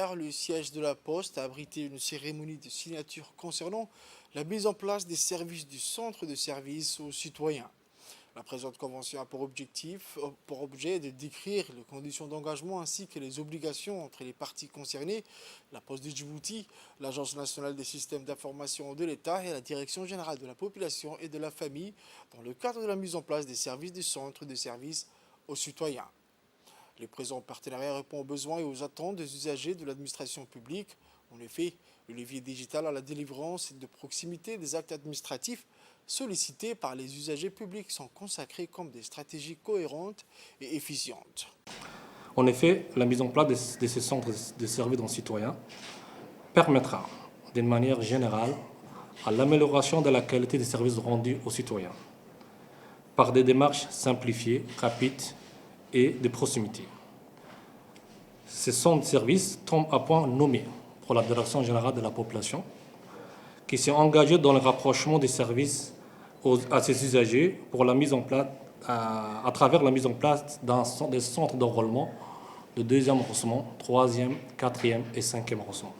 Hier, le siège de la Poste a abrité une cérémonie de signature concernant la mise en place des services du centre de service aux citoyens. La présente convention a pour objet de décrire les conditions d'engagement ainsi que les obligations entre les parties concernées, la Poste de Djibouti, l'Agence nationale des systèmes d'information de l'État et la Direction générale de la population et de la famille dans le cadre de la mise en place des services du centre de service aux citoyens. Le présent partenariat répond aux besoins et aux attentes des usagers de l'administration publique. En effet, le levier digital à la délivrance et de proximité des actes administratifs sollicités par les usagers publics sont consacrés comme des stratégies cohérentes et efficientes. En effet, la mise en place de ces centres de services aux citoyens permettra, d'une manière générale, à l'amélioration de la qualité des services rendus aux citoyens par des démarches simplifiées, rapides et de proximité. Ces centres de services tombent à point nommé pour la Direction générale de la population, qui s'est engagée dans le rapprochement des services à ses usagers pour la mise en place, à travers la mise en place des centres d'enrôlement de deuxième arrondissement, troisième, quatrième et cinquième arrondissement.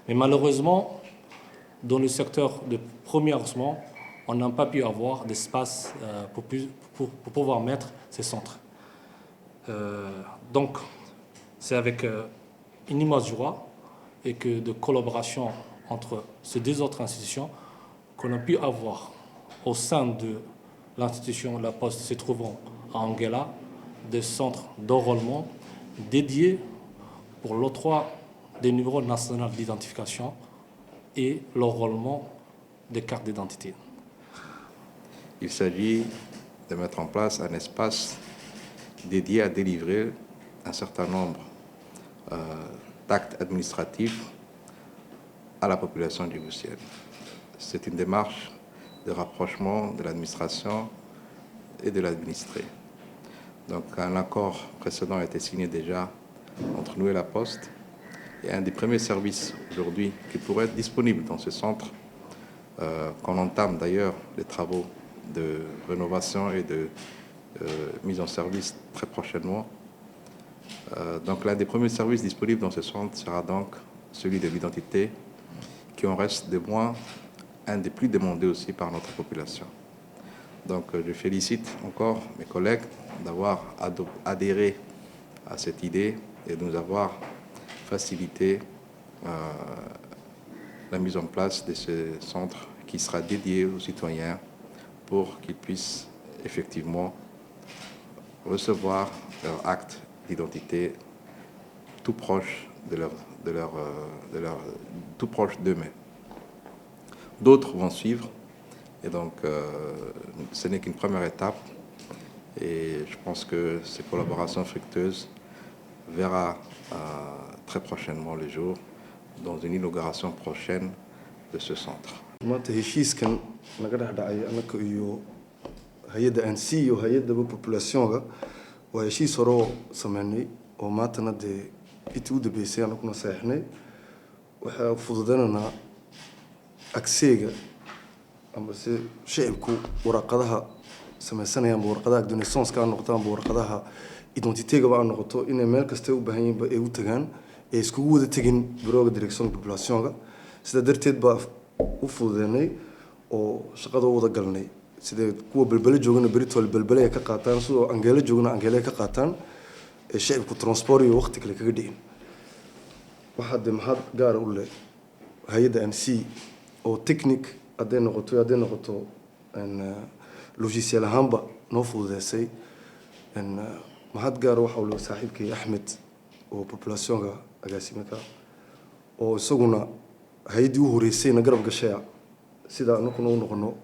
Mais malheureusement, dans le secteur de premier arrondissement, on n'a pas pu avoir d'espace pour pouvoir mettre ces centres. Donc, c'est avec une immense joie et que de collaboration entre ces deux autres institutions qu'on a pu avoir au sein de l'institution La Poste se trouvant à Anguilla des centres d'enrôlement dédiés pour l'octroi des numéros nationaux d'identification et l'enrôlement des cartes d'identité. Il s'agit de mettre en place un espace dédié à délivrer un certain nombre d'actes administratifs à la population djiboutienne. C'est une démarche de rapprochement de l'administration et de l'administré. Donc un accord précédent a été signé déjà entre nous et la Poste. Et un des premiers services aujourd'hui qui pourrait être disponible dans ce centre, qu'on entame d'ailleurs les travaux de rénovation et de mise en service très prochainement. Donc l'un des premiers services disponibles dans ce centre sera donc celui de l'identité, qui en reste de moins un des plus demandés aussi par notre population. Donc je félicite encore mes collègues d'avoir adhéré à cette idée et de nous avoir facilité la mise en place de ce centre qui sera dédié aux citoyens pour qu'ils puissent effectivement recevoir leur acte d'identité tout proche tout proche d'eux-mêmes. D'autres vont suivre et donc ce n'est qu'une première étape et je pense que ces collaborations fructueuses verra très prochainement le jour dans une inauguration prochaine de ce centre. maanta heshiiskan naga dhex dhacay annaka iyo hay-adda ANC iyo hay-adaba populationga waa heshiis hore oo sameynay oo maantana dee intii u dambeysay annaguna saxeexnay waxaa fududeynanaa agseega ama se shicibku waraqadaha sameysanayaan warqadaha donationska aan noqoto ama warqadaha identitygaba aan noqoto inay meel kasta u baahan yihiin ay u tagaan ee iskugu wada tegin bureauga direction populationga sida darteed baa u fududeynay oo shaqada u wada galnay sida kuwa balbala joogana beritol balbala ay ka qaataan sidoo Anguilla joogana Anguilla ka qaataan ee shicibku transport iyo waqti kale kaga dhigin waxa de maxad gaar u leh hay'adda ANC oo technique hadday noqoto logiciel ahaanba noo fududeysay maxad gaar waxa uu saaxiibkay Axmed oo populationka agaasimaka oo isaguna hay'adii u horeysayna garab gashay sida anaguna u noqono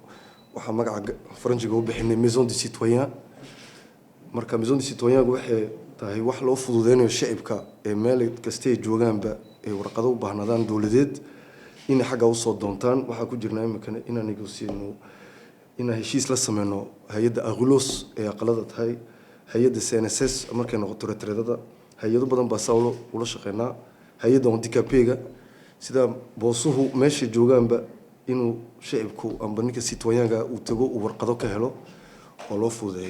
waxa magaca Faransiga u bixinay Maison des Citoyens marka Maison des Citoyens waxay tahay wax loo fududeynayo shicibka ee meel kasta ay joogaanba ee warqado u baahnadaan dawladeed in xagga u soo doontaan waxa ku jirnaa imika inaan negotiate in heshiis la sameeyno hay'adda Aglos ee aqalada tahay hay'adda CNSS markay noqoto retreedada hay'ado badan baa sawlo ula shaqeynaa hay'adda handicapega sida boosuhu meesha joogaanba inuu shicibku amba ninka citoyenga uu tago uu warqado ka helo oo loo fududeeyo